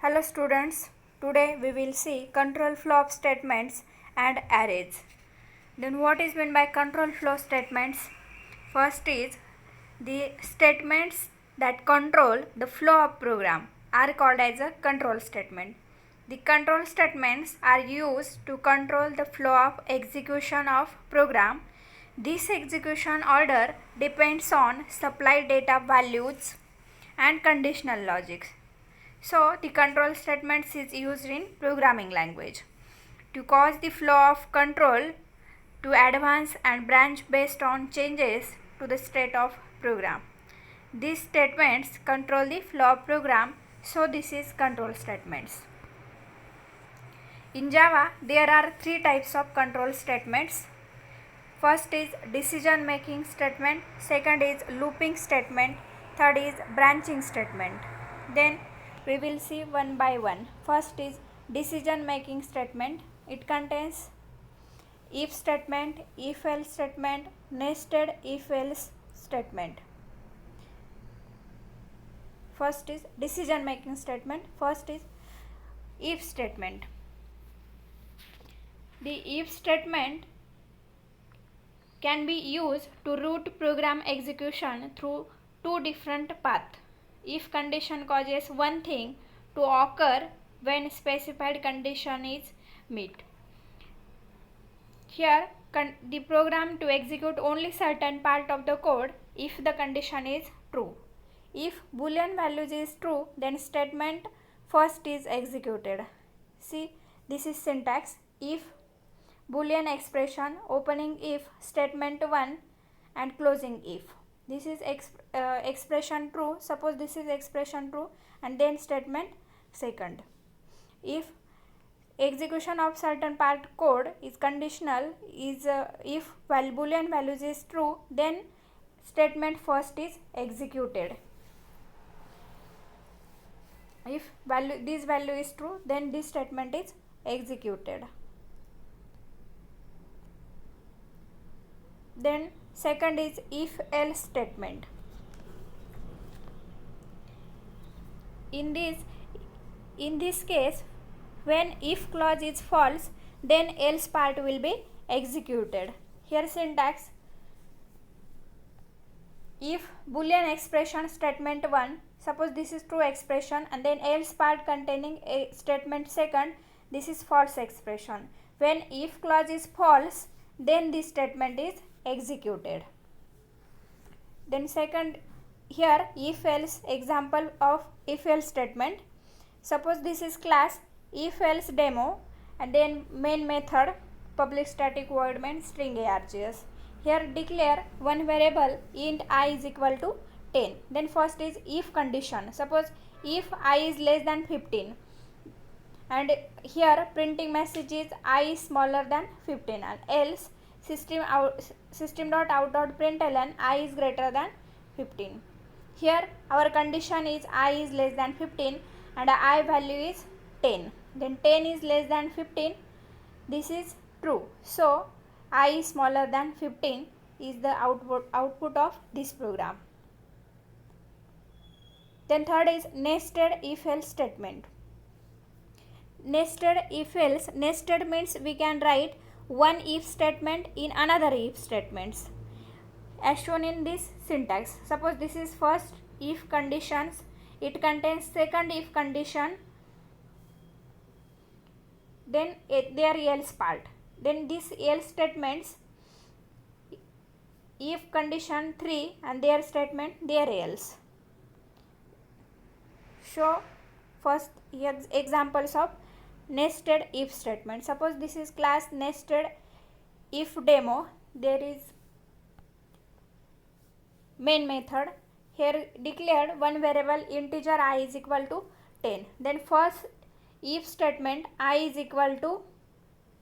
Hello students, today we will see control flow of statements and arrays. Then what is meant by control flow statements? First is the statements that control the flow of program are called as a control statement. The control statements are used to control the flow of execution of program. This execution order depends on supply data values and conditional logics. So, the control statements is used in programming language to cause the flow of control to advance and branch based on changes to the state of program. These statements control the flow of program, so this is control statements. In Java, there are three types of control statements. First is decision making statement, second is looping statement, third is branching statement. Then we will see one by one. First is decision making statement. It contains if statement, if else statement, nested if else statement. First is decision making statement. First is if statement. The if statement can be used to route program execution through two different paths. If condition causes one thing to occur when specified condition is met. Here the program to execute only certain part of the code if the condition is true. If boolean values is true, then statement first is executed. See, this is syntax. If boolean expression, opening if, statement 1 and closing if. This is expression true. Suppose this is expression true and then statement second. If execution of certain part code is conditional, is if boolean values is true, then statement first is executed. If this value is true, then this statement is executed. Then second is if else statement. In this case, when if clause is false, then else part will be executed. Here syntax: if boolean expression statement 1, suppose this is true expression, and then else part containing a statement second, this is false expression. When if clause is false, then this statement is executed. Then second, here if else, example of if else statement. Suppose this is class if else demo and then main method public static void main string args. Here declare one variable int I is equal to 10. Then first is if condition. Suppose if I is less than 15 and here printing message is I is smaller than 15, and else system.out.println I is greater than 15. Here our condition is I is less than 15 and I value is 10. Then 10 is less than 15. This is true. So I is smaller than 15 is the output of this program. Then third is nested if else statement. Nested if else. Nested means we can write one if statement in another if statements, as shown in this syntax. Suppose this is first if conditions, it contains second if condition, then their else part. Then this else statements, if condition 3 and their statement their else. So first here examples of nested if statement. Suppose this is class nested if demo, there is main method. Here declared one variable integer I is equal to 10. Then first if statement I is equal to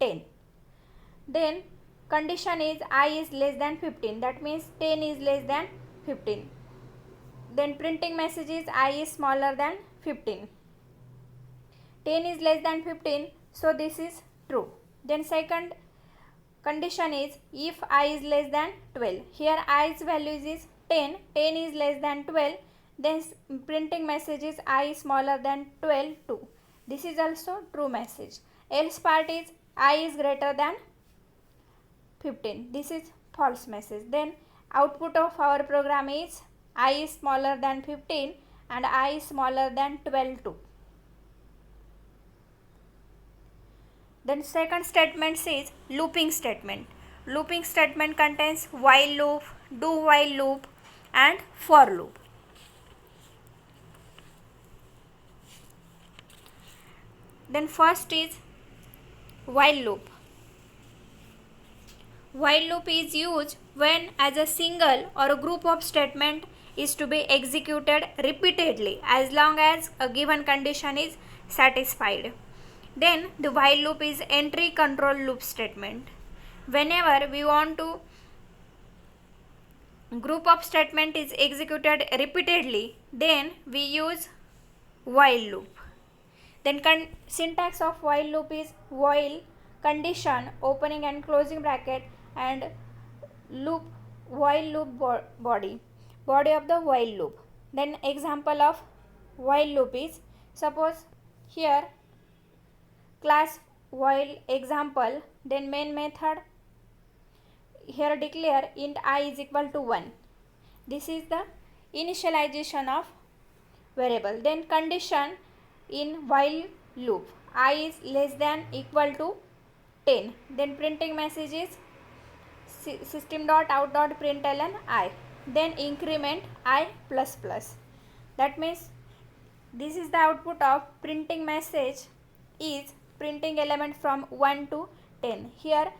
10. Then condition is I is less than 15, that means 10 is less than 15. Then printing message is I is smaller than 15. 10 is less than 15, so this is true. Then second condition is if I is less than 12. Here I's values is 10, 10 is less than 12, then printing message is I is smaller than 12 too. This is also true message. Else part is I is greater than 15. This is false message. Then output of our program is I is smaller than 15 and I is smaller than 12 too. Then second statement is looping statement. Looping statement contains while loop, do while loop and for loop. Then first is while loop. While loop is used when as a single or a group of statement is to be executed repeatedly as long as a given condition is satisfied. Then the while loop is entry control loop statement. Whenever we want to group of statement is executed repeatedly, then we use while loop. Then syntax of while loop is while condition opening and closing bracket and loop while loop body of the while loop. Then example of while loop is, suppose here class while example, then main method, here declare int I is equal to 1. This is the initialization of variable. Then condition in while loop, I is less than equal to 10. Then printing message is system.out.println I. Then increment I plus plus. That means this is the output of printing message is printing element from 1 to 10. Here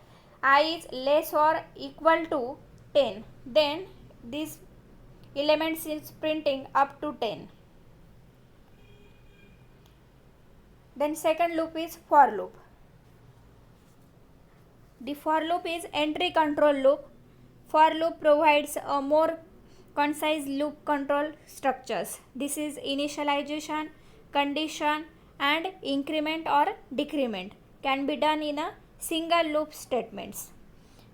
I is less or equal to 10. Then this element is printing up to 10. Then second loop is for loop. The for loop is entry control loop. For loop provides a more concise loop control structures. This is initialization, condition and increment or decrement can be done in a single loop statements.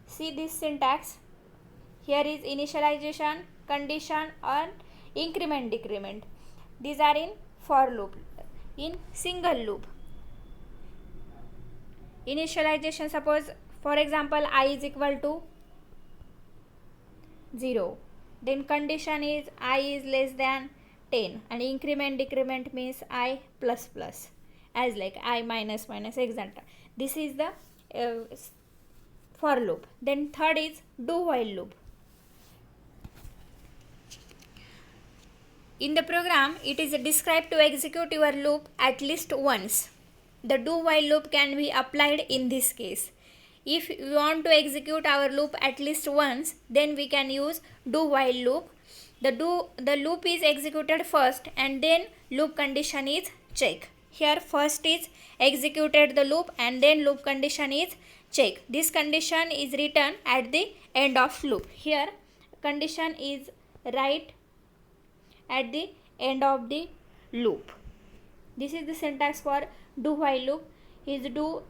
See this syntax. Here is initialization, condition and increment, decrement. These are in for loop. In single loop, initialization, suppose for example I is equal to 0. Then condition is I is less than 10 and increment decrement means I plus plus, as like I minus minus, etc. This is the for loop. Then third is do while loop. In the program, it is described to execute your loop at least once. The do while loop can be applied in this case. If we want to execute our loop at least once, then we can use do while loop. The loop is executed first and then loop condition is check. Here first is executed the loop and then loop condition is check. This condition is written at the end of loop. Here condition is right at the end of the loop. This is the syntax for do while loop. Is do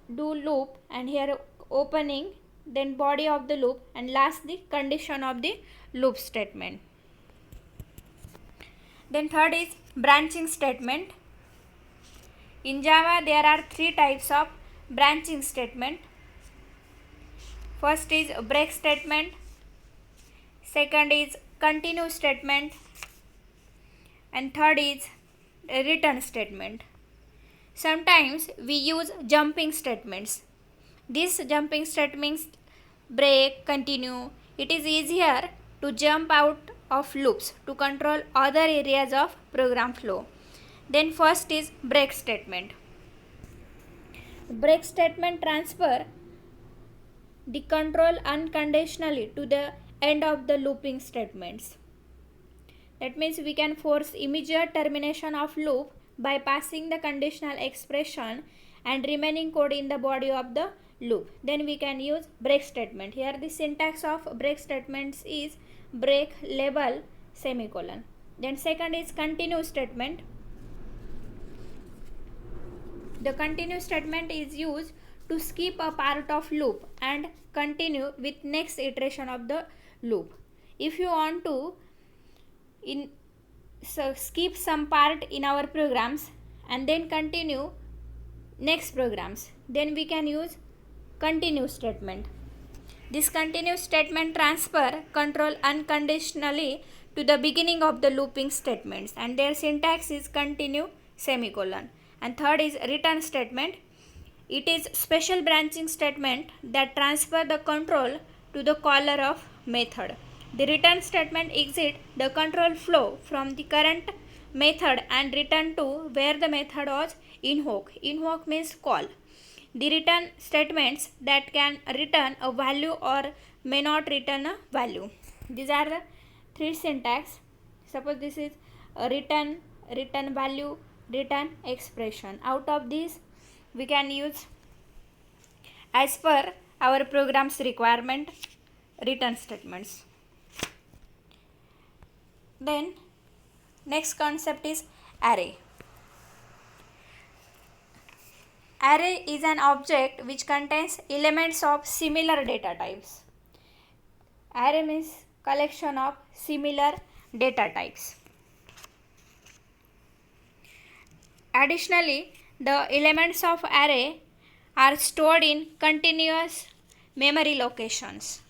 loop and here opening, then body of the loop and last the condition of the loop statement. Then third is branching statement. In Java there are three types of branching statement. First is break statement, second is continue statement and third is return statement. Sometimes we use jumping statements. These jumping statements break, continue. It is easier to jump out of loops to control other areas of program flow. Then first is break statement. Break statement transfer the control unconditionally to the end of the looping statements. That means we can force immediate termination of loop by passing the conditional expression and remaining code in the body of the loop. Then we can use break statement. Here the syntax of break statements is break label semicolon. Then second is continue statement. The continue statement is used to skip a part of loop and continue with next iteration of the loop. If you want to skip some part in our programs and then continue next programs, then we can use continue statement. This continue statement transfer control unconditionally to the beginning of the looping statements, and their syntax is continue semicolon. And third is return statement. It is special branching statement that transfer the control to the caller of method. The return statement exit the control flow from the current method and return to where the method was invoked. Invoke means call. The return statements that can return a value or may not return a value. These are the three syntax. Suppose this is a return value, return expression. Out of these we can use as per our program's requirement return statements. Then next concept is array. Array is an object which contains elements of similar data types. Array means collection of similar data types. Additionally, the elements of array are stored in continuous memory locations.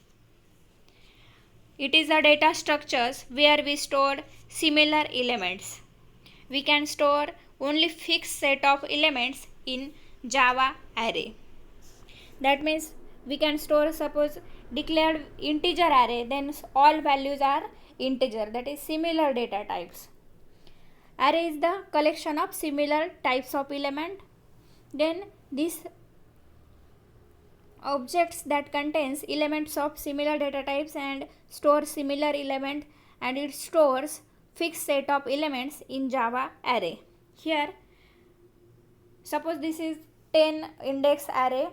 It is the data structures where we store similar elements. We can store only fixed set of elements in Java array. That means we can store, suppose declared integer array, then all values are integer, that is similar data types. Array is the collection of similar types of element. Then these objects that contains elements of similar data types and store similar element, and it stores fixed set of elements in Java array. Here suppose this is 10 index array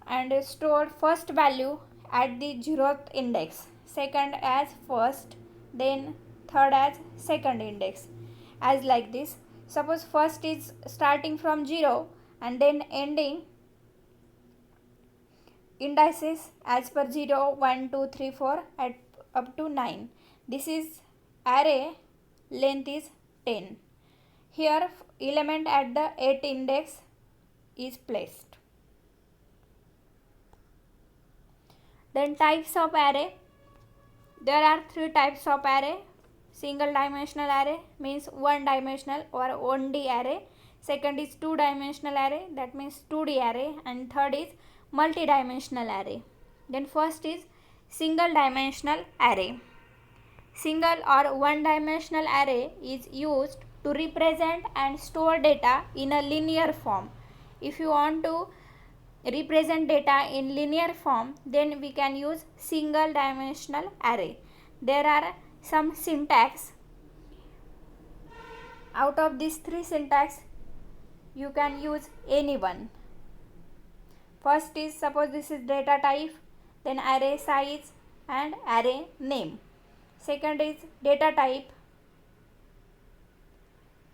and store first value at the 0th index, second as first, then third as second index, as like this. Suppose first is starting from 0 and then ending indices as per 0, 1, 2, 3, 4 at up to 9. This is array length is 10. Here element at the 8th index is placed. Then types of array. There are three types of array. Single dimensional array means one dimensional or 1D array. Second is two dimensional array, that means 2D array, and third is multi-dimensional array. Then first is single dimensional array. Single or one dimensional array is used to represent and store data in a linear form. If you want to represent data in linear form, then we can use single dimensional array. There are some syntax. Out of these three syntax, you can use any one. First is, suppose this is data type, then array size and array name. Second is data type,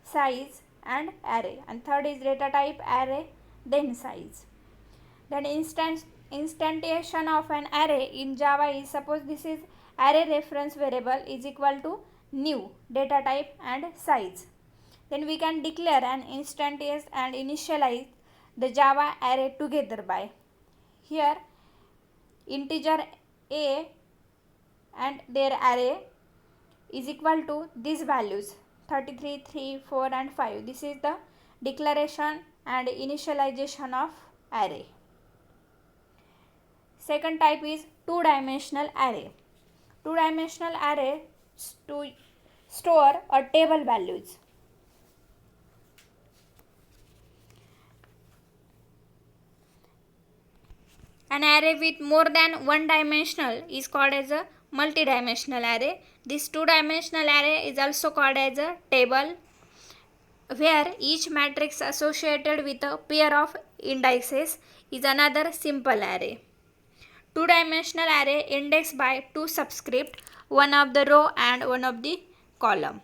size and array, and third is data type, array, then size. Then instantiation of an array in Java is, suppose this is array reference variable is equal to new data type and size. Then we can declare an instantiate and initialize the Java array together by here integer a and their array is equal to these values 33, 3, 4 and 5. This is the declaration and initialization of array. Second type is two-dimensional array. Two-dimensional array to store a table values. An array with more than one dimensional is called as a multi-dimensional array. This two-dimensional array is also called as a table, where each matrix associated with a pair of indices is another simple array. Two-dimensional array indexed by two subscript, one of the row and one of the column.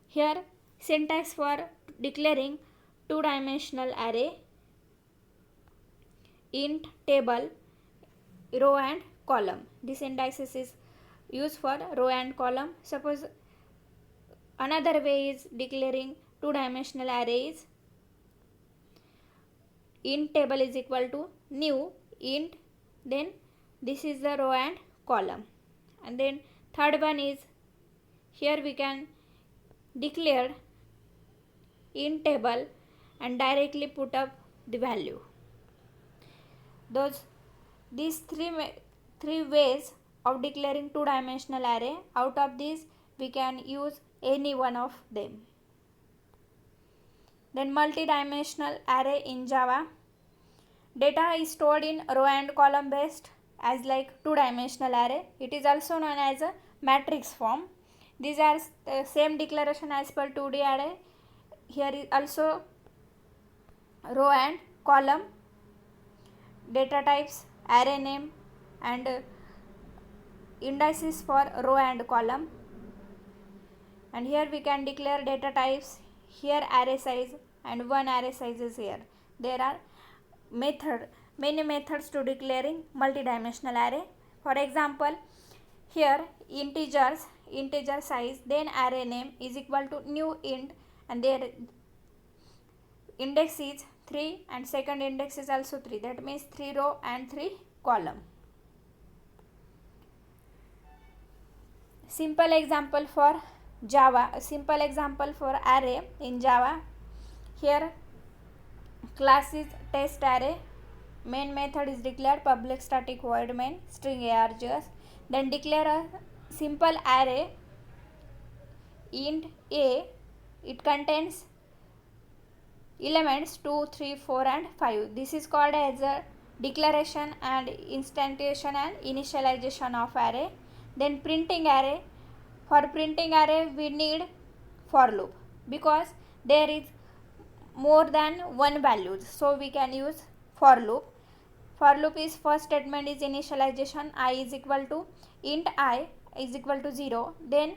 Here syntax for declaring two-dimensional array: int, table, row and column. This syntax is used for row and column. Suppose another way is declaring two-dimensional array is int table is equal to new int, then this is the row and column. And then third one is, here we can declare int table and directly put up the value. These three ways of declaring two-dimensional array. Out of these we can use any one of them. Then multi-dimensional array in Java. Data is stored in row and column based as like two-dimensional array. It is also known as a matrix form. These are same declaration as per 2D array. Here is also row and column, data types, array name, and indices for row and column. And here we can declare data types, here array size, and one array size is here. There are many methods to declaring multidimensional array. For example, here integer size, then array name is equal to new int, and their index is 3 and second index is also 3. That means 3 row and 3 column. Simple example for Java. A simple example for array in Java. Here class is test array. Main method is declared public static void main string args. Then declare a simple array int a. It contains elements 2, 3, 4 and 5. This is called as a declaration and instantiation and initialization of array. Then printing array. For printing array we need for loop because there is more than one values, so we can use for loop. For loop is first statement is initialization, I is equal to int I is equal to 0, then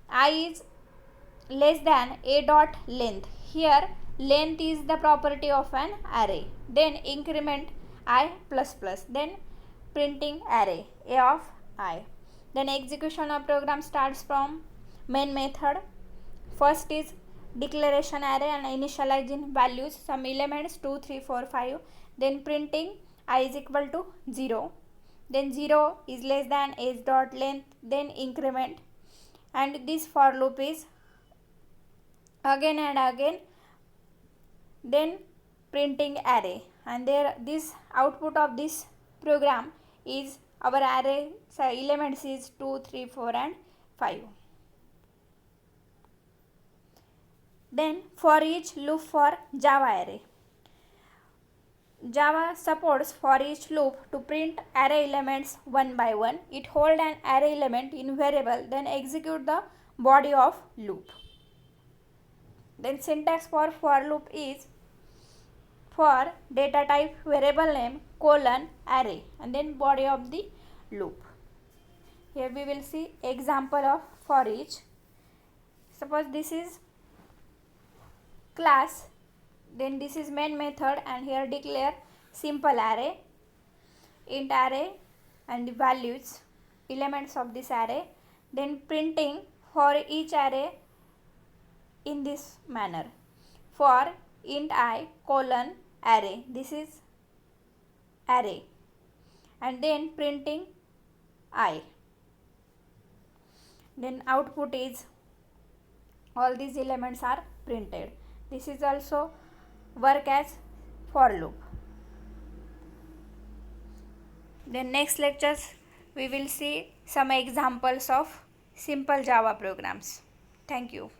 I is less than a dot length. Here length is the property of an array. Then increment I plus plus, then printing array a of I. Then execution of program starts from main method. First is declaration array and initializing values, some elements 2, 3, 4, 5. Then printing I is equal to 0. Then 0 is less than age dot length. Then increment. And this for loop is again and again. Then printing array. And there this output of this program is our array elements is 2, 3, 4 and 5. Then for each loop for Java array. Java supports for each loop to print array elements one by one. It holds an array element in variable, then execute the body of loop. Then syntax for loop is for data type variable name colon array and then body of the loop. Here we will see example of for each. Suppose this is class, then this is main method, and here declare simple array, int array and the values elements of this array, then printing for each array in this manner. For int I colon array, this is array, and then printing I. Then output is all these elements are printed. This is also work as for loop. Then next lectures we will see some examples of simple Java programs. Thank you.